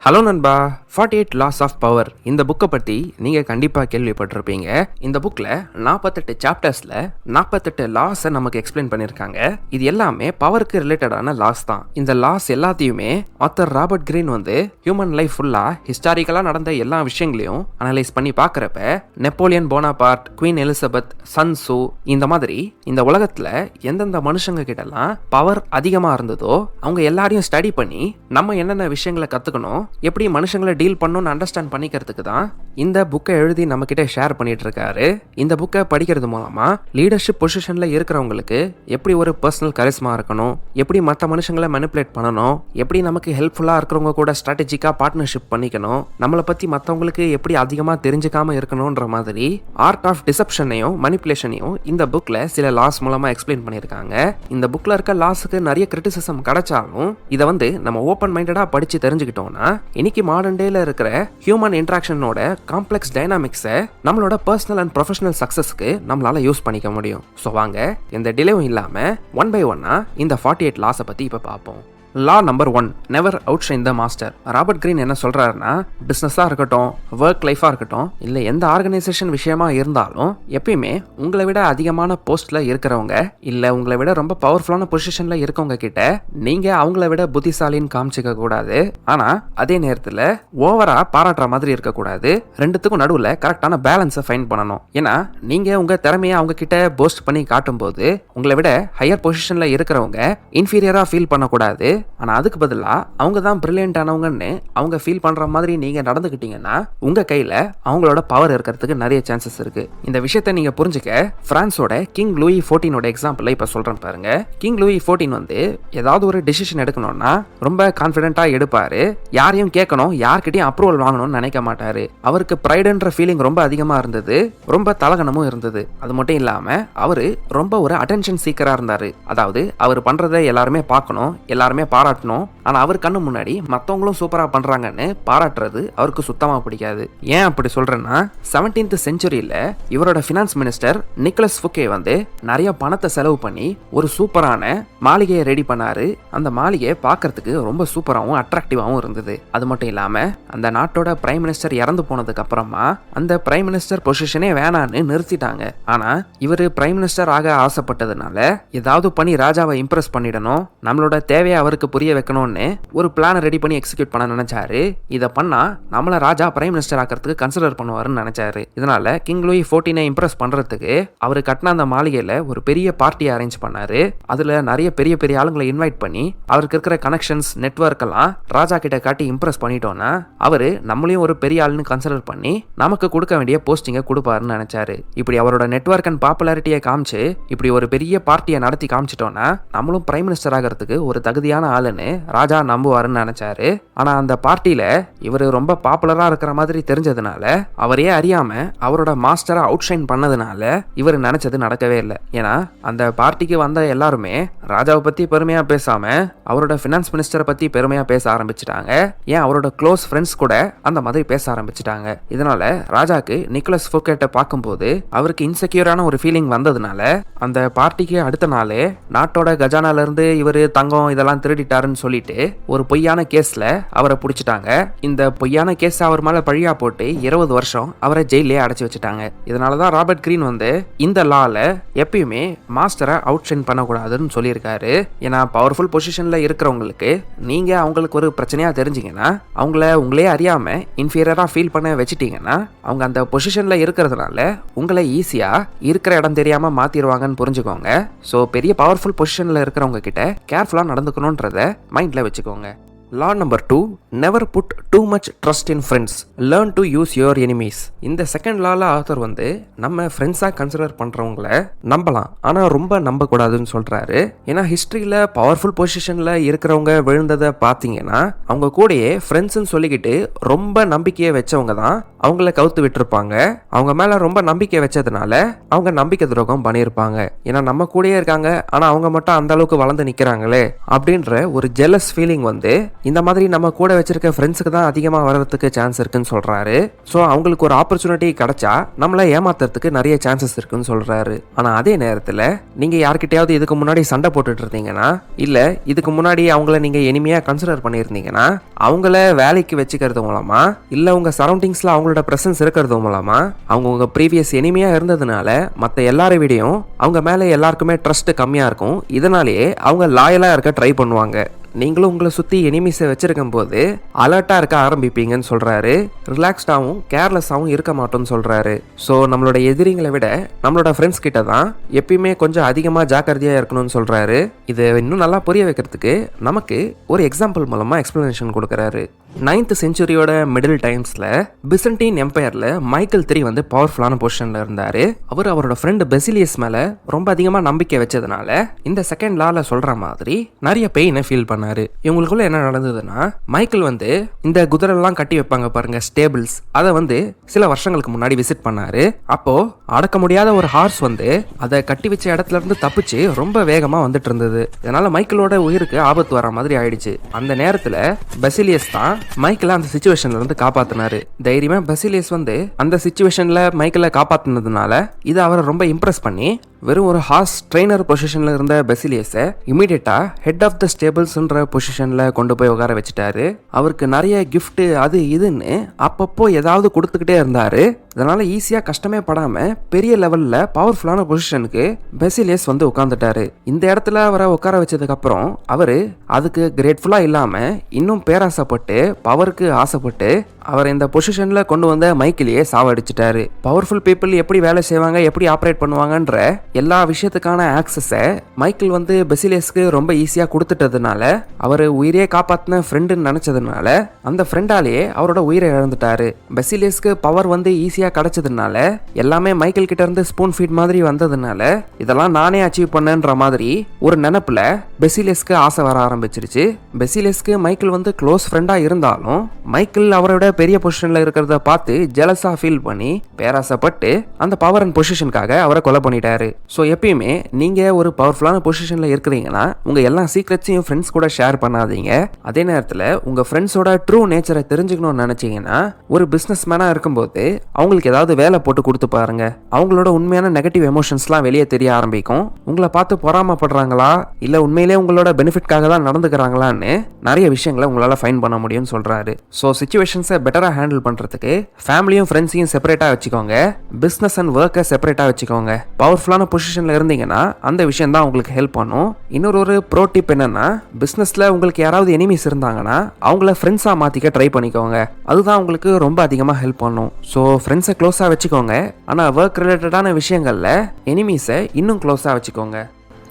Hello நண்பா, 48 laws of power இந்த புக்கை பற்றி நீங்கள் கண்டிப்பாக கேள்விப்பட்டிருப்பீங்க. இந்த புக்கில் 48 சாப்டர்ஸில் 48 லாஸை நமக்கு எக்ஸ்பிளைன் பண்ணியிருக்காங்க. இது எல்லாமே பவருக்கு ரிலேட்டடான லாஸ் தான். இந்த லாஸ் எல்லாத்தையுமே author Robert Greene human life ஃபுல்லாக ஹிஸ்டாரிக்கலாக நடந்த எல்லா விஷயங்களையும் அனலைஸ் பண்ணி பார்க்குறப்ப Napoleon Bonaparte, queen Elizabeth, Sun Tzu, இந்த மாதிரி இந்த உலகத்தில் எந்தெந்த மனுஷங்க கிட்டலாம் பவர் அதிகமாக இருந்ததோ அவங்க எல்லாரையும் ஸ்டடி பண்ணி நம்ம என்னென்ன விஷயங்களை கற்றுக்கணும், எப்படி மனுஷங்களை டீல் பண்ணணும்னு அண்டர்ஸ்டாண்ட் பண்ணிக்கிறதுக்கு தான் இந்த புக்கை எழுதி நம்ம கிட்ட ஷேர் பண்ணிட்டு இருக்காரு. இந்த புக்கை படிக்கிறது மூலமா லீடர்ஷிப் பொசிஷன்ல இருக்கிறவங்களுக்கு எப்படி ஒரு பர்சனல் கரிஸ்மா இருக்கணும், எப்படி மற்ற மனுஷங்களை மேனிபுலேட் பண்ணணும், எப்படி நமக்கு ஹெல்ப்ஃபுல்லா இருக்கிறவங்க கூட ஸ்ட்ராட்டஜிக்கா பார்ட்னர்ஷிப் பண்ணிக்கணும், நம்மளை பத்தி மற்றவங்களுக்கு எப்படி அதிகமா தெரிஞ்சுக்காம இருக்கணும்ன்ற மாதிரி ஆர்ட் ஆஃப் டிசப்ஷனையும் மனிப்புலேஷனையும் இந்த புக்ல சில லாஸ் மூலமா எக்ஸ்பிளைன் பண்ணியிருக்காங்க. இந்த புக்ல இருக்க லாஸுக்கு நிறைய கிரிட்டிசிசம் கிடைச்சாலும் இதை நம்ம ஓப்பன் மைண்டடா படிச்சு தெரிஞ்சுக்கிட்டோம்னா இன்னைக்கு மாடர்ன் டேல இருக்கிற ஹியூமன் இன்டராக்ஷனோட காம்ப்ளெக்ஸ் டைனாமிக்ஸை நம்மளோட பர்சனல் அண்ட் ப்ரொஃபஷனல் சக்சஸ்க்கு நம்மளால யூஸ் பண்ணிக்க முடியும். ஸோ வாங்க எந்த டிலேவும் இல்லாம ஒன் பை ஒன்னா இந்த 48 லாஸை பத்தி இப்ப பார்ப்போம். லா number 1, never out shine the master. Robert green என்ன சொல்றாருன்னா, பிசினஸா இருக்கட்டும், ஒர்க் லைஃபா இருக்கட்டும், இல்ல எந்த ஆர்கனைசேஷன் விஷயமா இருந்தாலும் எப்பயுமே உங்களை விட அதிகமான போஸ்ட்ல இருக்கிறவங்க இல்ல உங்களை விட ரொம்ப பவர்ஃபுல்லான பொசிஷன்ல இருக்கவங்க கிட்ட நீங்க அவங்கள விட புத்திசாலின்னு காமிச்சிக்க கூடாது. ஆனா அதே நேரத்துல ஓவரா பாராட்டுற மாதிரி இருக்கக்கூடாது. ரெண்டுத்துக்கும் நடுவுல கரெக்டான பேலன்ஸை ஃபைண்ட் பண்ணணும். ஏன்னா நீங்க உங்க திறமையை அவங்க கிட்ட போஸ்ட் பண்ணி காட்டும் போது உங்களை விட ஹையர் பொசிஷன்ல இருக்கிறவங்க இன்ஃபீரியரா ஃபீல் பண்ணக்கூடாது. ஆனா அதுக்கு பதிலா அவங்க தான் பிரில்லியன்ட் ஆனவங்கன்னு அவங்க ஃபீல் பண்ற மாதிரி நீங்க நடந்துக்கிட்டீங்கன்னா உங்க கையில அவங்களோட பவர் இருக்கிறதுக்கு நிறைய சான்சஸ் இருக்கு. இந்த விஷயத்தை நீங்க புரிஞ்சுக்க பிரான்ஸோட கிங் லூயி 14 எக்ஸாம்பிள் இப்ப சொல்றேன் பாருங்க. கிங் லூயி 14 ஏதாவது ஒரு டிசிஷன் எடுக்கணும்னா ரொம்ப கான்பிடென்ட்டா எடுப்பாரு. யாரையும் கேட்கணும், யார்கிட்டயும் அப்ரூவல் வாங்கணும்னு நினைக்க மாட்டாரு. அவருக்கு ப்ரைடுன்ற ஃபீலிங் ரொம்ப அதிகமா இருந்தது, ரொம்ப தலகணமும் இருந்தது. அது மட்டும் இல்லாம அவரு ரொம்ப ஒரு அட்டென்ஷன் சீக்கரா இருந்தாரு. அதாவது அவர் பண்றதை எல்லாருமே பார்க்கணும், எல்லாருமே பாராட்டணும். ஆனா அவர் கண்ணு முன்னாடி மத்தவங்களும் சூப்பரா பண்றாங்கன்னு பாராட்டுறது அவருக்கு சுத்தமா பிடிக்காது. ஏன் அப்படி சொல்றேன்னா, 17th செஞ்சுரியில இவரோட பினான்ஸ் மினிஸ்டர் நிக்கலஸ் ஃபுக்கே நிறைய பணத்தை செலவு பண்ணி ஒரு சூப்பரான மாளிகையை ரெடி பண்ணாரு. அந்த மாளிகையை பார்க்கறதுக்கு ரொம்ப சூப்பராகவும் அட்ராக்டிவாகவும் இருந்தது. அது மட்டும் இல்லாம அந்த நாட்டோட பிரைம் மினிஸ்டர் இறந்து போனதுக்கு அப்புறமா அந்த பிரைம் மினிஸ்டர் பொசிஷனே வேணான்னு நிறுத்திட்டாங்க. ஆனா இவர் பிரைம் மினிஸ்டர் ஆக ஆசைப்பட்டதுனால ஏதாவது பண்ணி ராஜாவை இம்ப்ரெஸ் பண்ணிடணும், நம்மளோட தேவையை அவருக்கு புரிய வைக்கணும்னு ஒரு பிளான் ரெடி பண்ணி எக்ஸிக்யூட் பண்ண நினைச்சாரு. இதை பண்ணா நம்மள ராஜா பிரைம் மினிஸ்டர் ஆக்கிறதுக்கு கன்சிடர் பண்ணுவாருன்னு நினைச்சாரு. இதனால கிங் லூயி 14 இம்ப்ரெஸ் பண்றதுக்கு அவரு கட்டின அந்த மாளிகையில ஒரு பெரிய பார்ட்டியை அரேஞ்ச் பண்ணாரு. அதுல நிறைய பெரிய பெரிய ஆளுங்களை இன்வைட் பண்ணி அவருக்கு இருக்கிற கனெக்ஷன்ஸ், நெட்வொர்க் எல்லாம் ராஜா கிட்ட காட்டி இம்ப்ரெஸ் பண்ணிட்டோம்னா அவரு நம்மளையும் ஒரு பெரிய ஆளுன்னு கன்சிடர் பண்ணி நமக்கு கொடுக்க வேண்டிய போஸ்டிங்கை கொடுப்பாருன்னு நினைச்சாரு. இப்படி அவரோட நெட்வொர்க் அண்ட் பாப்புலாரிட்டியை காமிச்சு இப்படி ஒரு பெரிய பார்ட்டியை நடத்தி காமிச்சிட்டோம்னா நம்மளும் பிரைம் மினிஸ்டர் ஆகிறதுக்கு ஒரு தகுதியான ஆளுன்னு ராஜா நம்புவாருன்னு நினைச்சாரு. ஆனா அந்த பார்ட்டியில இவரு ரொம்ப பாப்புலரா இருக்கிற மாதிரி தெரிஞ்சதுனால அவரே அறியாம அவரோட மாஸ்டரை அவுட் ஷைன் பண்ணதுனால இவர் நினைச்சது நடக்கவே இல்லை. ஏன்னா அந்த பார்ட்டிக்கு வந்த எல்லாருமே ராஜாவை பத்தி பெருமையா பேசாம அவரோட பினான்ஸ் மினிஸ்டரை பத்தி பெருமையா பேச ஆரம்பிச்சுட்டாங்க. ஏன் அவரோட க்ளோஸ் ஃப்ரெண்ட்ஸ் கூட அந்த மாதிரி பேச ஆரம்பிச்சுட்டாங்க. இதனால ராஜாக்கு நிக்கலஸ் ஃபுக்கேட்டை பார்க்கும்போது அவருக்கு இன்செக்யூரான ஒரு ஃபீலிங் வந்ததுனால அந்த பார்ட்டிக்கு அடுத்த நாளே நாட்டோட கஜானால இருந்து இவர் தங்கம் இதெல்லாம் திருடிட்டாருன்னு சொல்லிட்டு ஒரு பொய்யான கேஸ்ல அவரை பிடிச்சிட்டாங்க. இந்த பொய்யான கேஸ் அவர் மேல பழியா போட்டு 20 வருஷம் அவரை ஜெயிலே அடைச்சு வச்சுட்டாங்க. இதனாலதான் ராபர்ட் கிரீன் இந்த லால எப்பயுமே மாஸ்டரை அவுட் ஷைன் பண்ணக்கூடாதுன்னு சொல்லியிருக்காரு. ஏன்னா பவர்ஃபுல் பொசிஷன்ல இருக்கிறவங்களுக்கு நீங்க அவங்களுக்கு ஒரு பிரச்சனையா தெரிஞ்சீங்கன்னா அவங்கள உங்களே அறியாம இன்ஃபீரியரா ஃபீல் பண்ண வச்சுட்டீங்கன்னா அவங்க அந்த பொசிஷன்ல இருக்கிறதுனால உங்களை ஈஸியா இருக்கிற இடம் தெரியாம மாத்திடுவாங்கன்னு புரிஞ்சுக்கோங்க. ஸோ பெரிய பவர்ஃபுல் பொசிஷன்ல இருக்கிறவங்க கிட்ட கேர்ஃபுல்லா நடந்துக்கணும்ன்றத மைண்ட்ல வச்சுக்கோங்க. Law number 2, never put too much trust in friends, learn to use your enemies. இந்த செகண்ட் லால ஆத்தர் நம்ம ஃப்ரெண்ட்ஸா கன்சிடர் பண்றவங்கள நம்பலாம், ஆனா ரொம்ப நம்ப கூடாதுன்னு சொல்றாரு. ஏன்னா ஹிஸ்டரியில பவர்ஃபுல் பொசிஷன்ல இருக்கிறவங்க விழுந்ததை பார்த்தீங்கன்னா அவங்க கூடயே ஃப்ரெண்ட்ஸ்ன்னு சொல்லிக்கிட்டு ரொம்ப நம்பிக்கையை வச்சவங்க தான் அவங்கள கவுத்து விட்டுருப்பாங்க. அவங்க மேல ரொம்ப நம்பிக்கை வச்சதுனால அவங்க நம்பிக்கை துரோகம் பண்ணியிருப்பாங்க. ஏன்னா நம்ம கூடயே இருக்காங்க ஆனா அவங்க மட்டும் அந்த அளவுக்கு வளர்ந்து நிக்கிறாங்களே அப்படின்ற ஒரு ஜெலஸ் ஃபீலிங் இந்த மாதிரி நம்ம கூட வச்சிருக்க ஃப்ரெண்ட்ஸுக்கு தான் அதிகமா வர்றதுக்கு சான்ஸ் இருக்குன்னு சொல்றாரு. ஸோ அவங்களுக்கு ஒரு ஆப்பர்ச்சுனிட்டி கிடைச்சா நம்மள ஏமாத்துறதுக்கு நிறைய சான்சஸ் இருக்குன்னு சொல்றாரு. ஆனா அதே நேரத்துல நீங்க யார்கிட்டயாவது இதுக்கு முன்னாடி சண்டை போட்டுட்டு இருந்தீங்கன்னா, இல்ல இதுக்கு முன்னாடி அவங்கள நீங்க எனிமையா கன்சிடர் பண்ணியிருந்தீங்கன்னா, அவங்கள வேலைக்கு வச்சுக்கிறது மூலமா, இல்ல உங்க சரௌண்டிங்ஸ்ல அவங்களோட பிரசன்ஸ் இருக்கிறது மூலமா, அவங்க உங்க ப்ரீவியஸ் எனிமையா இருந்ததுனால மத்த எல்லாரை விடையும் அவங்க மேல எல்லாருக்குமே ட்ரஸ்ட் கம்மியா இருக்கும். இதனாலேயே அவங்க லாயலா இருக்க ட்ரை பண்ணுவாங்க. நீங்களும் உங்களை சுற்றி எனிமிஸை வச்சிருக்கும் போது அலர்ட்டாக இருக்க ஆரம்பிப்பீங்கன்னு சொல்கிறாரு. ரிலாக்ஸ்டாகவும் கேர்லெஸ்ஸாகவும் இருக்க மாட்டோம்னு சொல்கிறாரு. ஸோ நம்மளோட எதிரிங்களை விட நம்மளோட ஃப்ரெண்ட்ஸ் கிட்ட தான் எப்பயுமே கொஞ்சம் அதிகமாக ஜாக்கிரதையாக இருக்கணும்னு சொல்கிறாரு. இதை இன்னும் நல்லா புரிய வைக்கிறதுக்கு நமக்கு ஒரு எக்ஸாம்பிள் மூலமாக எக்ஸ்பிளனேஷன் கொடுக்குறாரு. 9th செஞ்சுரியோட மிடில் டைம்ஸில் பிசன்டீன் எம்பையரில் மைக்கேல் 3 வந்து பவர்ஃபுல்லான பொசிஷனில் இருந்தார். அவரோட ஃப்ரெண்டு பெசிலியஸ் மேலே ரொம்ப அதிகமாக நம்பிக்கை வச்சதுனால இந்த செகண்ட் லால சொல்கிற மாதிரி நிறைய பெயினை ஃபீல் பண்ணாரு. இவங்களுக்குள்ள என்ன நடந்ததுன்னா, மைக்கேல் வந்து இந்த குதிரைலாம் கட்டி வைப்பாங்க பாருங்க, ஸ்டேபிள்ஸ், அதை வந்து சில வருஷங்களுக்கு முன்னாடி விசிட் பண்ணாரு. அப்போ அடக்க முடியாத ஒரு ஹார்ஸ் வந்து அதை கட்டி வச்ச இடத்துல இருந்து தப்பிச்சு ரொம்ப வேகமா வந்துட்டு இருந்தது. இதனால மைக்கேலோட உயிருக்கு ஆபத்து வர மாதிரி ஆயிடுச்சு. அந்த நேரத்துல பெசிலியஸ் தான் மைக்கேல அந்த சிச்சுவேஷன்ல இருந்து காப்பாத்தினாரு. தைரியமா பெசிலியஸ் வந்து அந்த சிச்சுவேஷன்ல மைக்கேல காப்பாத்தினதுனால இது அவரை ரொம்ப இம்ப்ரெஸ் பண்ணி வெறும் ஒரு ஹார்ஸ் ட்ரெயினர் பொசிஷன்ல இருந்த பெசிலியஸை இமீடியட்டா ஹெட் ஆஃப் த ஸ்டேபிள்ஸ்ன்ற பொசிஷன்ல கொண்டு போய் உட்கார வச்சுட்டாரு. அவருக்கு நிறைய கிஃப்ட் அது இதுன்னு அப்பப்போ ஏதாவது கொடுத்துக்கிட்டே இருந்தாரு. இதனால ஈஸியா கஷ்டமே படாம பெரிய லெவல்ல பவர்ஃபுல்லான பொசிஷனுக்கு பெசிலியஸ் வந்து உட்கார்ந்துட்டாரு. இந்த இடத்துல அவரை உட்கார வச்சதுக்கு அப்புறம் அவரு அதுக்கு கிரேட்ஃபுல்லா இல்லாம இன்னும் பேராசைப்பட்டு பவருக்கு ஆசைப்பட்டு அவர் இந்த பொசிஷன்ல கொண்டு வந்த மைக்கேலையே சாவடிச்சிட்டாரு. பவர்ஃபுல் பீப்புள் எப்படி வேலை செய்வாங்க, எப்படி ஆப்ரேட் பண்ணுவாங்கன்ற எல்லா விஷயத்துக்கான ஆக்சஸை மைக்கேல் வந்து பெசிலியஸ்க்கு ரொம்ப ஈஸியா கொடுத்துட்டதுனால அவர் உயிரே காப்பாத்தின ஃப்ரெண்டுன்னு நினைச்சதுனால அந்த ஃப்ரெண்டாலேயே அவரோட உயிரை இழந்துட்டாரு. பெசிலியஸ்க்கு பவர் வந்து ஈஸியா கிடைச்சதுனால எல்லாமே மைக்கேல் கிட்ட இருந்து ஸ்பூன் ஃபீட் மாதிரி வந்ததுனால இதெல்லாம் நானே அச்சீவ் பண்ணேன்ற மாதிரி ஒரு நினைப்புல பெசிலியஸ்க்கு ஆசை வர ஆரம்பிச்சிருச்சு. பெசிலியஸ்க்கு மைக்கேல் வந்து க்ளோஸ் ஃப்ரெண்டா இருந்தாலும் மைக்கேல் அவரோட பெரிய பொசிஷன்ல இருக்கிறத பார்த்து ஜெலஸா ஃபீல் பண்ணி பேராசைப்பட்டு அந்த பவர் அண்ட் பொசிஷனுக்காக அவரை கொலை பண்ணிட்டாரு. ஸோ எப்பயுமே நீங்க ஒரு பவர்ஃபுல்லான பொசிஷன்ல இருக்கிறீங்கன்னா உங்க எல்லா சீக்ரெட்ஸையும் ஃப்ரெண்ட்ஸ் கூட ஷேர் பண்ணாதீங்க. அதே நேரத்தில் உங்க ஃப்ரெண்ட்ஸோட ட்ரூ நேச்சரை தெரிஞ்சுக்கணும்னு நினைச்சீங்கன்னா ஒரு பிசினஸ் மேனா இருக்கும்போது அவங்களுக்கு ஏதாவது வேலை போட்டு கொடுத்து பாருங்க. அவங்களோட உண்மையான நெகட்டிவ் எமோஷன்ஸ்லாம் வெளியே தெரிய ஆரம்பிக்கும். உங்களை பார்த்து பொறாமப்படுறாங்களா இல்ல உண்மையிலே உங்களோட பெனிஃபிட்காக தான் நடந்துக்கிறாங்களான்னு நிறைய விஷயங்களை உங்களால ஃபைண்ட் பண்ண முடியும்னு சொல்றாரு. ஸோ சிச்சுவேஷன்ஸை பெட்டரா ஹேண்டில் பண்றதுக்கு ஃபேமிலியும் ஃப்ரெண்ட்ஸையும் செப்பரேட்டா வச்சுக்கோங்க, பிசினஸ் அண்ட் ஒர்க்கை செப்பரேட்டா வச்சுக்கோங்க. பவர்ஃபுல்லான பொசிஷன்ல இருந்தீங்கன்னா அந்த விஷயம் தான் உங்களுக்கு ஹெல்ப் பண்ணும். இன்னொரு ப்ரோ டிப் என்னன்னா, பிசினஸ்ல உங்களுக்கு யாராவது எனிமீஸ் இருந்தாங்கன்னா அவங்கள ஃப்ரெண்ட்ஸா மாத்திக்க ட்ரை பண்ணிக்கோங்க. அதுதான் உங்களுக்கு ரொம்ப அதிகமா ஹெல்ப் பண்ணும். ஸோ ஃப்ரெண்ட்ஸை க்ளோஸா வச்சுக்கோங்க, ஆனா ஒர்க் ரிலேட்டடான விஷயங்கள்ல எனிமீஸை இன்னும் க்ளோஸா வச்சுக்கோங்க.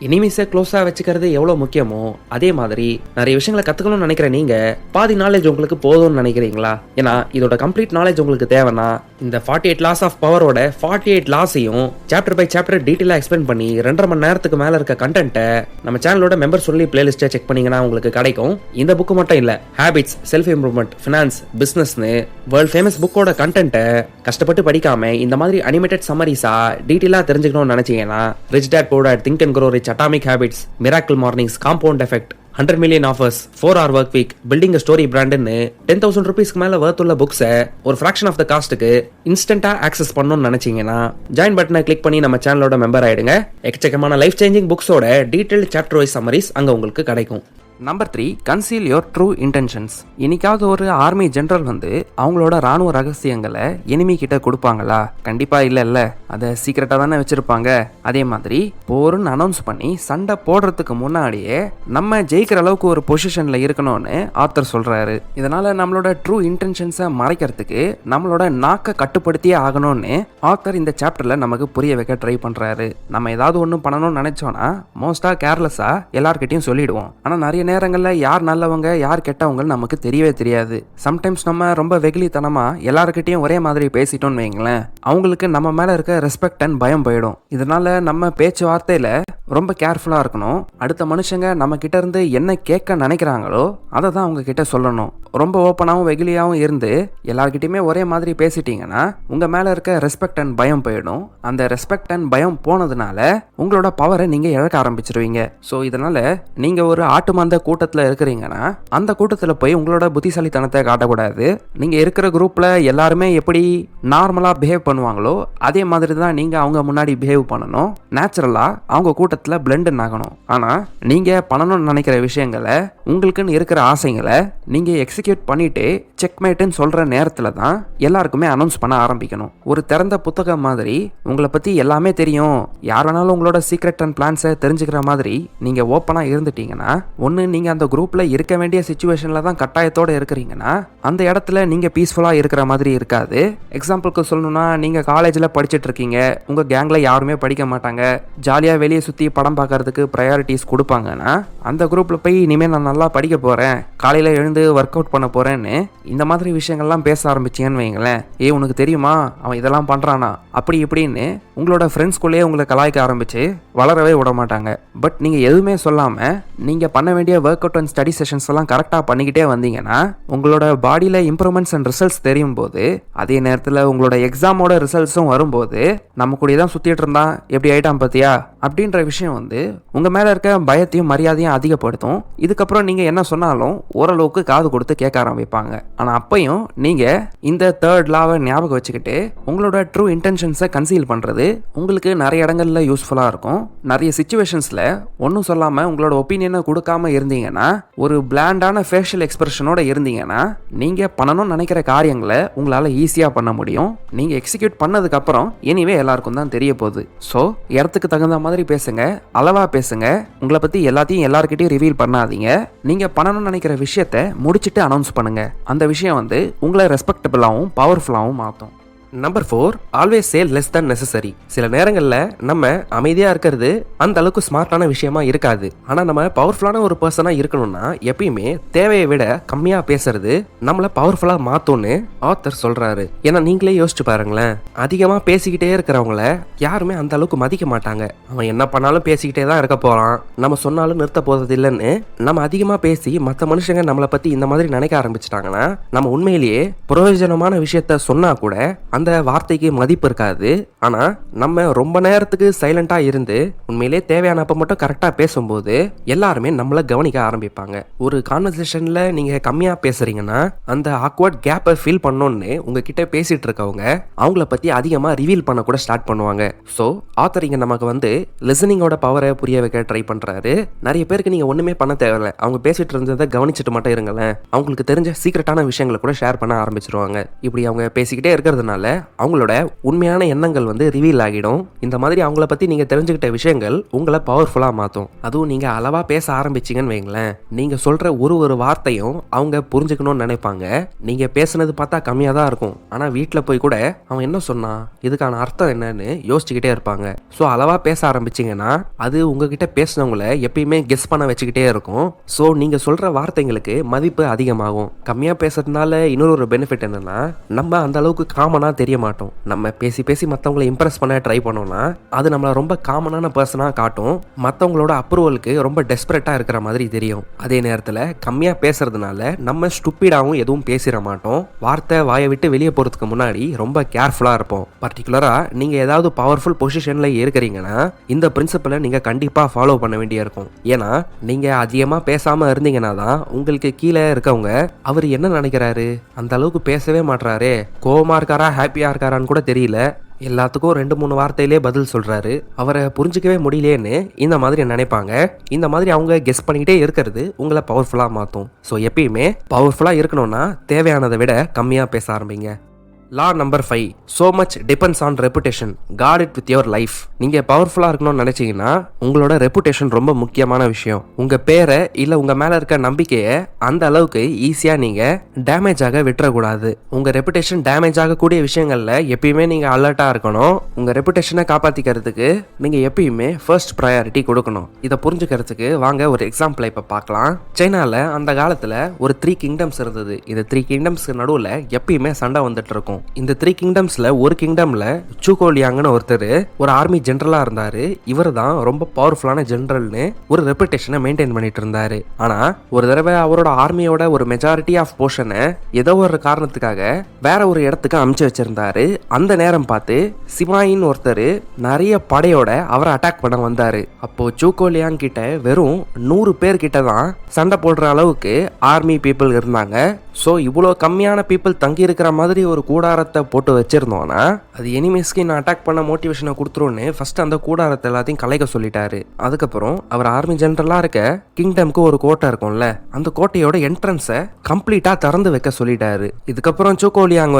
எனிமீஸை க்ளோஸாக வச்சுக்கிறது எவ்வளோ முக்கியமோ அதே மாதிரி நிறைய விஷயங்களை கற்றுக்கணும்னு நினைக்கிற நீங்கள் பாதி நாலேஜ் உங்களுக்கு போதும்னு நினைக்கிறீங்களா? ஏன்னா இதோட கம்ப்ளீட் நாலேஜ் உங்களுக்கு தேவைன்னா இந்த 48 லாஸ் ஆஃப் பவரோட 48 லாஸையும் சாப்டர் பை சாப்டர் டீட்டெயிலாக எக்ஸ்பிளைன் பண்ணி 2.5 மணி நேரத்துக்கு மேலே இருக்க கண்டென்ட்டை நம்ம சேனலோட மெம்பர் சொல்லி பிளேலிஸ்ட்டை செக் பண்ணீங்கன்னா உங்களுக்கு கிடைக்கும். இந்த புக்கு மட்டும் இல்லை, ஹேபிட்ஸ், செல்ஃப் இம்ப்ரூவ்மெண்ட், ஃபினான்ஸ், பிஸ்னஸ்னு வேர்ல்ட் ஃபேமஸ் புக்கோட கண்டென்ட்டை கஷ்டப்பட்டு படிக்காம இந்த மாதிரி அனிமேட்டட் சம்மரிஸா டீட்டெயிலாக தெரிஞ்சுக்கணும்னு நினைச்சீங்கன்னா rich dad poor dad think and grow rich, Atomic Habits, Miracle Mornings, Compound Effect, 100 million offers, 4-hour work week, building a story brand ன்னு 10,000 rupeesக்கு மேல worth உள்ள புக்ஸை ஒரு fraction of the costக்கு இன்ஸ்டன்டா ஆக்சஸ் பண்ணணும்னு நினைச்சீங்கன்னா ஜாயின் பட்டனை கிளிக் பண்ணி நம்ம சேனலோட மெம்பர் ஆயிடுங்க. எக்கச்சக்கமான லைஃப் சேஞ்சிங் புக்ஸோட டீடைல்டு சாப்டர் வைஸ் சம்மரிஸ் அங்க உங்களுக்கு கிடைக்கும். Number 3, conceal your true intentions. இன்னைக்காவது ஒரு ஆர்மி ஜெனரல் வந்து அவங்களோட ராணுவ ரகசியங்களை எனிமி கிட்ட கொடுப்பாங்களா? கண்டிப்பா இல்ல. அதை சீக்கிரட்டா தானே வச்சிருப்பாங்க. அதே மாதிரி போர்னு அனௌன்ஸ் பண்ணி சண்டை போடுறதுக்கு முன்னாடியே நம்ம ஜெயிக்கிற அளவுக்கு ஒரு பொசிஷன்ல இருக்கணும்னு ஆத்தர் சொல்றாரு. இதனால நம்மளோட ட்ரூ இன்டென்ஷன்ஸை மறைக்கிறதுக்கு நம்மளோட நாக்கை கட்டுப்படுத்தியே ஆகணும்னு ஆத்தர் இந்த சாப்டர்ல நமக்கு புரிய வைக்க ட்ரை பண்றாரு. நம்ம ஏதாவது ஒண்ணு பண்ணணும்னு நினைச்சோம்னா மோஸ்டா கேர்லெஸ்ஸா எல்லார்கிட்டையும் சொல்லிடுவோம். ஆனா நிறைய நேரங்கள்ல யார் நல்லவங்க யார் கெட்டவங்க நமக்கு தெரியவே தெரியாது. சம்டைம்ஸ் நம்ம ரொம்ப வெகுளித்தனமா எல்லாருக்கிட்டையும் ஒரே மாதிரி பேசிட்டோம்னு வைங்களேன், அவங்களுக்கு நம்ம மேல இருக்க ரெஸ்பெக்ட் அண்ட் பயம் போயிடும். இதனால நம்ம பேச்சுவார்த்தையில ரொம்ப கேர்ஃபுல்லா இருக்கணும். அடுத்த மனுஷங்க நம்ம கிட்ட இருந்து என்ன கேட்க நினைக்கிறாங்களோ அதை தான் அவங்க கிட்ட சொல்லணும். ரொம்ப ஓப்பனாகவும் வெகுலியாகவும் இருந்து எல்லார்கிட்டயுமே ஒரே மாதிரி பேசிட்டீங்கன்னா உங்க மேல இருக்க ரெஸ்பெக்ட் அண்ட் பயம் போயிடும். அந்த ரெஸ்பெக்ட் அண்ட் பயம் போனதுனால உங்களோட பவரை நீங்க இழக்க ஆரம்பிச்சிருவீங்க. ஸோ இதனால நீங்க ஒரு ஆட்டு மந்த கூட்டத்தில் இருக்கிறீங்கன்னா அந்த கூட்டத்தில் போய் உங்களோட புத்திசாலித்தனத்தை காட்டக்கூடாது. நீங்க இருக்கிற குரூப்ல எல்லாருமே எப்படி நார்மலா பிஹேவ் பண்ணுவாங்களோ அதே மாதிரி தான் நீங்க அவங்க முன்னாடி பிஹேவ் பண்ணணும். நேச்சுரலா அவங்க கூட்டத்தில் பிளெண்ட் ஆகணும். ஆனா நீங்க பண்ணணும்னு நினைக்கிற விஷயங்களை, உங்களுக்குன்னு இருக்கிற ஆசைங்களை நீங்க எக்ஸிக்யூட் பண்ணிட்டு செக்மேட்டுன்னு சொல்ற நேரத்துல தான் எல்லாருக்குமே அனௌன்ஸ் பண்ண ஆரம்பிக்கணும். ஒரு திறந்த புத்தகம் மாதிரி உங்களை பத்தி எல்லாமே தெரியும், யார் வேணாலும் உங்களோட சீக்ரெட் அண்ட் பிளான்ஸை தெரிஞ்சுக்கிற மாதிரி நீங்க ஓப்பனா இருந்துட்டீங்கன்னா, ஒன்னு நீங்க அந்த குரூப்ல இருக்க வேண்டிய சிச்சுவேஷன்ல தான் கட்டாயத்தோட இருக்கிறீங்கன்னா அந்த இடத்துல நீங்க பீஸ்ஃபுல்லா இருக்கிற மாதிரி இருக்காது. எக்ஸாம்பிளுக்கு சொல்லணும்னா, நீங்க காலேஜ்ல படிச்சுட்டு இருக்கீங்க, உங்க கேங்ல யாருமே படிக்க மாட்டாங்க, ஜாலியா வெளியே சுத்தி படம் பார்க்கறதுக்கு ப்ரையாரிட்டிஸ் கொடுப்பாங்கன்னா அந்த குரூப்ல போய் இனிமே நான் நல்லா படிக்க போறேன், காலையில எழுந்து ஒர்க் அவுட் பண்ண போறேன்னு இந்த மாதிரி விஷயங்கள்லாம் பேச ஆரம்பிச்சீங்கன்னு வைங்களேன், உனக்கு தெரியுமா அவன் இதெல்லாம் பண்றானா அப்படி இப்படின்னு உங்களோட ஃப்ரெண்ட்ஸ்குள்ளேயே உங்களை கலாய்க்க ஆரம்பிச்சு வளரவே விட மாட்டாங்க. பட் நீங்க எதுவுமே சொல்லாம நீங்க பண்ண வேண்டிய work out and study sessions எல்லாம் கரெக்டா பண்ணிக்கிட்டே வந்தீங்கன்னா உங்களோட பாடியில இம்ப்ரூவ்மெண்ட்ஸ் அண்ட் ரிசல்ட்ஸ் தெரியும் போது, அதே நேரத்தில் உங்களோட எக்ஸாமோட ரிசல்ட்ஸும் வரும்போது நம்ம கூட தான் சுத்திட்டு இருந்தா எப்படி ஆயிட்டான் பாத்தியா அப்படின்ற விஷயம் வந்து உங்க மேல இருக்க பயத்தையும் மரியாதையும் அதிகப்படுத்தும். இதுக்கப்புறம் நீங்க என்ன சொன்னாலும் ஓரளவுக்கு காது கொடுத்து கேட்க ஆரம்பிப்பாங்க. ஆனா அப்பையும் நீங்க இந்த தேர்ட் லாவை ஞாபகம் வச்சுக்கிட்டு உங்களோட ட்ரூ இன்டென்ஷன்ஸை கன்சீல் பண்றது உங்களுக்கு நிறைய இடங்கள்ல யூஸ்ஃபுல்லா இருக்கும். நிறைய சிச்சுவேஷன்ஸ்ல ஒன்றும் சொல்லாம உங்களோட ஒப்பீனியனை கொடுக்காம இருந்தீங்கன்னா, ஒரு பிளாண்டான ஃபேஷியல் எக்ஸ்பிரஷனோட இருந்தீங்கன்னா நீங்க பண்ணணும்னு நினைக்கிற காரியங்களை உங்களால ஈஸியா பண்ண முடியும். நீங்க எக்ஸிக்யூட் பண்ணதுக்கு அப்புறம் எனிவே எல்லாருக்கும் தான் தெரிய போகுது. ஸோ இடத்துக்கு தகுந்த மாதிரி பேசுங்க, அளவா பேசுங்க, உங்களை பத்தி எல்லாத்தையும் எல்லார்கிட்டையும் ரிவீல் பண்ணாதீங்க. நீங்க பண்ணணும்னு நினைக்கிற விஷயத்த முடிச்சுட்டு அனௌன்ஸ் பண்ணுங்க. அந்த விஷயம் வந்து உங்களை ரெஸ்பெக்டபிளாகவும் பவர்ஃபுல்லாகவும் மாற்றும். Number 4, always say less than necessary. சில நேரங்களில் நம்ம அமைதியாக இருக்கிறது அந்த அளவுக்கு ஸ்மார்ட்டான விஷயமா இருக்காது. ஆனால் நம்ம பவர்ஃபுல்லான ஒரு பர்சனாக இருக்கணும்னா எப்பயுமே தேவையை விட கம்மியாக பேசுறது நம்மளை பவர்ஃபுல்லாக மாற்றும்னு ஆத்தர் சொல்கிறாரு. ஏன்னா நீங்களே யோசிச்சு பாருங்களேன், அதிகமாக பேசிக்கிட்டே இருக்கிறவங்கள யாருமே அந்த அளவுக்கு மதிக்க மாட்டாங்க. அவன் என்ன பண்ணாலும் பேசிக்கிட்டே தான் இருக்க போகிறான், நம்ம சொன்னாலும் நிறுத்த போகிறது இல்லைன்னு நம்ம அதிகமாக பேசி மற்ற மனுஷங்க நம்மளை பற்றி இந்த மாதிரி நினைக்க ஆரம்பிச்சிட்டாங்கன்னா நம்ம உண்மையிலேயே பிரயோஜனமான விஷயத்த சொன்னா கூட அந்த வார்த்தைக்கு மதிப்பு இருக்காது. ஆனா நம்ம ரொம்ப நேரத்துக்கு சைலண்டா இருந்து உண்மையிலே தேவையானப்ப மட்டும் கரெக்டா பேசும்போது எல்லாருமே நம்மள கவனிக்க ஆரம்பிப்பாங்க. ஒரு கான்வர்சேஷன்ல நீங்க கம்மியா பேசுறீங்கன்னா அந்த ஆக்வர்ட் கேப்பை ஃபீல் பண்ணணும்னு உங்ககிட்ட பேசிட்டு இருக்கவங்க அவங்கள பத்தி அதிகமா ரிவீல் பண்ண கூட ஸ்டார்ட் பண்ணுவாங்க. ஸோ ஆத்தர் இங்க நமக்கு வந்து லிசனிங்கோட பவரை புரிய வைக்க ட்ரை பண்றாரு. நிறைய பேருக்கு நீங்க ஒண்ணுமே பண்ண தேவையில்ல, அவங்க பேசிட்டு இருந்ததை கவனிச்சுட்டு மட்டும் இருங்களேன், அவங்களுக்கு தெரிஞ்ச சீக்ரெட்டான விஷயங்களை கூட ஷேர் பண்ண ஆரம்பிச்சிருவாங்க. இப்படி அவங்க பேசிக்கிட்டே இருக்கிறதுனால அவங்களோட உண்மையான எண்ணங்கள் வந்து ரிவீல் ஆகிடும். இந்த மாதிரி அவங்கள பத்தி நீங்க தெரிஞ்சுக்கிட்ட விஷயங்கள் உங்களை பவர்ஃபுல்லா மாற்றும். அதுவும் நீங்க அளவா பேச ஆரம்பிச்சீங்கன்னு வைங்களேன், நீங்க சொல்ற ஒரு வார்த்தையும் அவங்க புரிஞ்சுக்கணும்னு நினைப்பாங்க. நீங்க பேசுனது பார்த்தா கம்மியா தான் இருக்கும், ஆனா வீட்டில் போய் கூட அவன் என்ன சொன்னான், இதுக்கான அர்த்தம் என்னன்னு யோசிச்சுக்கிட்டே இருப்பாங்க. ஸோ அளவா பேச ஆரம்பிச்சீங்கன்னா அது உங்ககிட்ட பேசினவங்களை எப்பயுமே கெஸ் பண்ண வச்சுக்கிட்டே இருக்கும். ஸோ நீங்க சொல்ற வார்த்தைங்களுக்கு மதிப்பு அதிகமாகும். கம்மியா பேசுறதுனால இன்னொரு பெனிஃபிட் என்னன்னா, நம்ம அந்த அளவுக்கு காமனா தெரிய மாட்டோம். நம்ம பேசி பேசி மற்றவங்களை இம்ப்ரெஸ் பண்ண ட்ரை பண்ணோம்னா அது நம்மளை ரொம்ப காமனான பர்சனாக காட்டும், மற்றவங்களோட அப்ரூவலுக்கு ரொம்ப டெஸ்பரேட்டாக இருக்கிற மாதிரி தெரியும். அதே நேரத்தில் கம்மியாக பேசுறதுனால நம்ம ஸ்டூப்பிடாகவும் எதுவும் பேசிட மாட்டோம். வார்த்தை வாயை விட்டு வெளியே போகிறதுக்கு முன்னாடி ரொம்ப கேர்ஃபுல்லாக இருப்போம். பர்டிகுலராக நீங்கள் ஏதாவது பவர்ஃபுல் பொசிஷனில் இருக்கிறீங்கன்னா இந்த பிரின்சிபலை நீங்கள் கண்டிப்பாக ஃபாலோ பண்ண வேண்டிய இருக்கும். ஏன்னா நீங்கள் அதிகமாக பேசாமல் இருந்தீங்கன்னா தான் உங்களுக்கு கீழே இருக்கவங்க அவர் என்ன நினைக்கிறாரு, அந்த அளவுக்கு பேசவே மாட்டாரே, கோவமா இருக்காரா ஹாப்பியா இருக்காரான்னு கூட தெரியல, எல்லாத்துக்கும் 2-3 வார்த்தையிலே பதில் சொல்றாரு, அவரை புரிஞ்சிக்கவே முடியலேன்னு இந்த மாதிரி நினைப்பாங்க. இந்த மாதிரி அவங்க கெஸ் பண்ணிக்கிட்டே இருக்கிறது உங்களை பவர்ஃபுல்லா மாற்றும். ஸோ எப்பயுமே பவர்ஃபுல்லா இருக்கணும்னா தேவையானதை விட கம்மியா பேச ஆரம்பிங்க. லா number 5, so much depends on reputation, guard it with your life. நீங்க பவர்ஃபுல்லா இருக்கணும்னு நினைச்சீங்கன்னா உங்களோட ரெப்புடேஷன் ரொம்ப முக்கியமான விஷயம். உங்க பேரை இல்ல உங்க மேல இருக்க நம்பிக்கையை அந்த அளவுக்கு ஈஸியா நீங்க டேமேஜ் ஆக விட்டுறக்கூடாது. உங்க ரெப்புடேஷன் டேமேஜ் ஆகக்கூடிய விஷயங்கள்ல எப்பயுமே நீங்க அலர்ட்டா இருக்கணும். உங்க ரெப்புடேஷனை காப்பாத்திக்கிறதுக்கு நீங்க எப்பயுமே ஃபர்ஸ்ட் ப்ரையாரிட்டி கொடுக்கணும். இதை புரிஞ்சுக்கிறதுக்கு வாங்க ஒரு எக்ஸாம்பிளை இப்ப பார்க்கலாம். சைனால அந்த காலத்துல ஒரு 3 கிங்டம்ஸ் இருந்தது. இந்த 3 கிங்டம்ஸ்க்கு நடுவுல எப்பயுமே சண்டை வந்துட்டு இருக்கும். இந்த 3 கிங்டம்ஸ்ல ஒரு கிங்டம்ல சூகோலியாங்னு ஒருத்தர் ஒரு ஆர்மி ஜெனரலா இருந்தாரு. இவர் தான் ரொம்ப பவர்ஃபுல்லான ஜெனரல்னு ஒரு ரெப்புடேஷனை மெயின்டைன் பண்ணிட்டு இருந்தாரு. ஆனா ஒரு தடவை அவரோட ஆர்மியோட ஒரு மெஜாரிட்டி ஆஃப் போர்ஷனை ஏதோ ஒரு காரணத்துக்காக வேற ஒரு இடத்துக்கு அமுச்சு வச்சிருந்தாரு. அந்த நேரம் பார்த்து சிமாயின்னு ஒருத்தர் நிறைய படையோட அவரை அட்டாக் பண்ண வந்தாரு. அப்போ சூகோலியாங் கிட்ட வெறும் 100 பேர் கிட்ட தான் சண்டை போடுற அளவுக்கு ஆர்மி பீப்புள் இருந்தாங்க. ஸோ இவ்வளோ கம்மியான பீப்புள் தங்கி இருக்கிற மாதிரி ஒரு கூடாரத்தை போட்டு வச்சிருந்தோம்னா அது எனிமீஸ்க்கு நான் அட்டாக் பண்ண மோட்டிவேஷனை கொடுத்துருன்னு ஃபர்ஸ்ட் அந்த கூடாரத்தை எல்லாத்தையும் கலைக்க சொல்லிட்டாரு. அதுக்கப்புறம் அவர் ஆர்மி ஜெனரலா இருக்க கிங்டம்க்கு ஒரு கோட்டை இருக்கும்ல, அந்த கோட்டையோட என்ட்ரன்ஸை கம்ப்ளீட்டா திறந்து வைக்க சொல்லிட்டாரு. இதுக்கப்புறம் சூகோலியாங்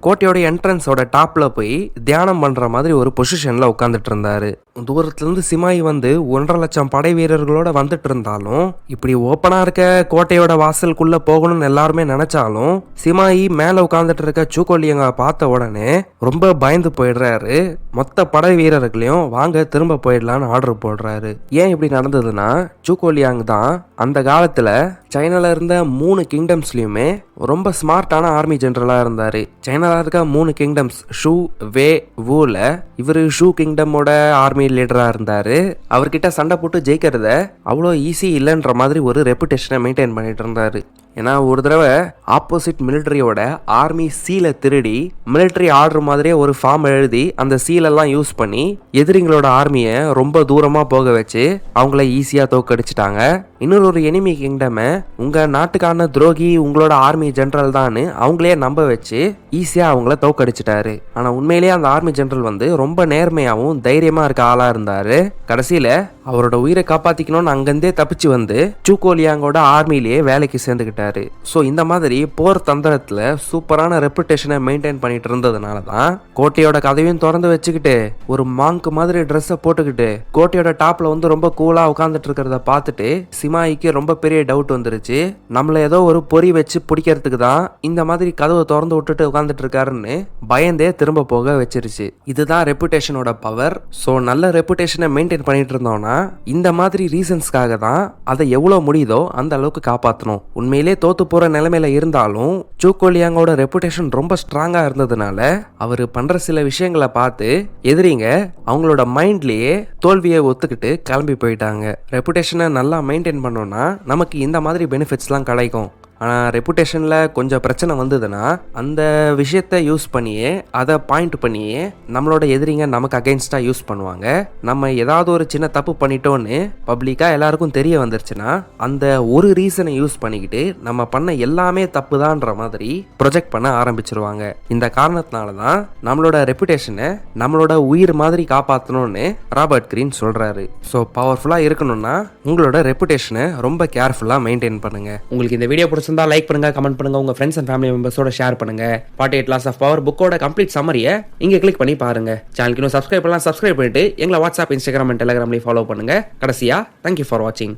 கோட்டையோட என்ட்ரன்ஸோட டாப்ல போய் தியானம் பண்ற மாதிரி ஒரு பொசிஷன்ல உட்காந்துட்டு இருந்தாரு. தூரத்துல இருந்து சிமாயி 1.5 லட்சம் படை வீரர்களோட வந்துட்டு இருந்தாலும் இப்படி ஓப்பனா இருக்க கோட்டையோட வாசலுக்குள்ள போகணும்னு எல்லாருமே நினைச்சாலும் சிமாயி மேல உட்கார்ந்துட்டு இருக்க சூகோலியாங்க பார்த்த உடனே ரொம்ப பயந்து போயிடுறாரு. மொத்த படை வீரர்களையும் வாங்க திரும்ப போயிடலான்னு ஆர்டர் போடுறாரு. ஏன் இப்படி நடந்ததுன்னா சூகோலியாங் தான் அந்த காலத்துல சைனால இருந்த 3 கிங்டம்ஸ்லயுமே ரொம்ப ஸ்மார்ட்டான ஆர்மி ஜெனரலா இருந்தாரு. சைனால இருக்க 3 கிங்டம்ஸ் ஷூ, வே, வூல இவரு ஷூ கிங்டமோட ஆர்மி லீடரா இருந்தாரு. அவர்கிட்ட சண்டை போட்டு ஜெயிக்கிறத அவ்வளோ ஈஸி இல்லைன்ற மாதிரி ஒரு ரெப்புடேஷனை மெயின்டைன் பண்ணிட்டு இருந்தாரு. ஏன்னா ஒரு தடவை ஆப்போசிட் மிலிட்டரியோட ஆர்மி சீலை திருடி மிலிட்டரி ஆர்டர் மாதிரியே ஒரு ஃபார்ம் எழுதி அந்த சீலெல்லாம் யூஸ் பண்ணி எதிரிங்களோட ஆர்மியை ரொம்ப தூரமா போக வச்சு அவங்கள ஈஸியா தோக்கடிச்சிட்டாங்க. இன்னொரு எனிமி கிங்டமை உங்க நாட்டுக்கான துரோகி உங்களோட ஆர்மி ஜெனரல் தான் அவங்களே நம்ப வச்சு ஈஸியா அவங்கள தோக்கடிச்சிட்டாரு. ஆனா உண்மையிலேயே அந்த ஆர்மி ஜெனரல் ரொம்ப நேர்மையாவும் தைரியமா இருக்க ஆளா இருந்தாரு. கடைசியில அவரோட உயிரை காப்பாத்திக்கணும்னு அங்கிருந்தே தப்பிச்சு சூகோலியாங்கோட ஆர்மிலேயே வேலைக்கு சேர்ந்துக்கிட்டாரு. ஸோ இந்த மாதிரி போர் தந்திரத்துல சூப்பரான ரெப்புடேஷனை மெயின்டைன் பண்ணிட்டு இருந்ததுனால தான் கோட்டையோட கதவையும் திறந்து வச்சுக்கிட்டு ஒரு மாங்க் மாதிரி ட்ரெஸ்ஸை போட்டுக்கிட்டு கோட்டையோட டாப்ல ரொம்ப கூலா உட்காந்துட்டு இருக்கிறத பார்த்துட்டு சிமாயிக்கு ரொம்ப பெரிய டவுட் வந்துருச்சு. நம்மள ஏதோ ஒரு பொறி வச்சு பிடிக்கிறதுக்கு தான் இந்த மாதிரி கதவை திறந்து விட்டுட்டு உட்காந்துட்டு இருக்காருன்னு பயந்தே திரும்ப போக வச்சிருச்சு. இதுதான் ரெப்புடேஷனோட பவர். ஸோ நல்ல ரெப்புடேஷனை மெயின்டைன் பண்ணிட்டு இருந்தோம்னா இந்த மாதிரி ரீசன்ஸ்க்காக தான் அதை எவ்வளவு முடியுதோ அந்த அளவுக்கு காப்பாற்றணும். உண்மையிலே தோத்து போற நிலைமையில இருந்தாலும் சூகோலியாங்கோட ரெப்புடேஷன் ரொம்ப ஸ்ட்ராங்கா இருந்ததுனால அவர் பண்ற சில விஷயங்களை பார்த்து எதிரிங்க அவங்களோட மைண்ட்லயே தோல்வியை ஒத்துக்கிட்டு கிளம்பி போயிட்டாங்க. ரெப்புடேஷனை நல்லா மெயின்டைன் பண்ணோம்னா நமக்கு இந்த மாதிரி பெனிஃபிட்ஸ்லாம் கிடைக்கும். ஆனால் ரெப்புடேஷனில் கொஞ்சம் பிரச்சனை வந்ததுன்னா அந்த விஷயத்தை யூஸ் பண்ணியே அதை பாயிண்ட் பண்ணியே நம்மளோட எதிரிங்க நமக்கு அகைன்ஸ்டாக யூஸ் பண்ணுவாங்க. நம்ம ஏதாவது ஒரு சின்ன தப்பு பண்ணிட்டோன்னு பப்ளிக்காக எல்லாருக்கும் தெரிய வந்துருச்சுன்னா அந்த ஒரு ரீசனை யூஸ் பண்ணிக்கிட்டு நம்ம பண்ண எல்லாமே தப்பு தான்ற மாதிரி ப்ரொஜெக்ட் பண்ண ஆரம்பிச்சிருவாங்க. இந்த காரணத்தினால தான் நம்மளோட ரெப்புடேஷனை நம்மளோட உயிர் மாதிரி காப்பாற்றணும்னு ராபர்ட் கிரீன் சொல்கிறாரு. ஸோ பவர்ஃபுல்லாக இருக்கணும்னா உங்களோட ரெப்புடேஷனை ரொம்ப கேர்ஃபுல்லாக மெயின்டைன் பண்ணுங்க. உங்களுக்கு இந்த வீடியோ பிடிச்சிருந்தா லைக் பண்ணுங்க, கமெண்ட் பண்ணுங்க, உங்க ஃப்ரெண்ட்ஸ் அண்ட் ஃபேமிலி மெம்பர்ஸோட ஷேர் பண்ணுங்க. 48 Laws of Power புக்கோட கம்ப்ளீட் சம்மரியை இங்க கிளிக் பண்ணி பாருங்க. சேனலுக்கு இன்னும் சப்ஸ்கிரைப் பண்ணிட்டு எங்களை வாட்ஸ்அப், இன்ஸ்டாகிராம் அண்ட் டெலிகிராம்லயும் ஃபாலோ பண்ணுங்க. கடைசியா தேங்க்யூ ஃபார் வாட்சிங்.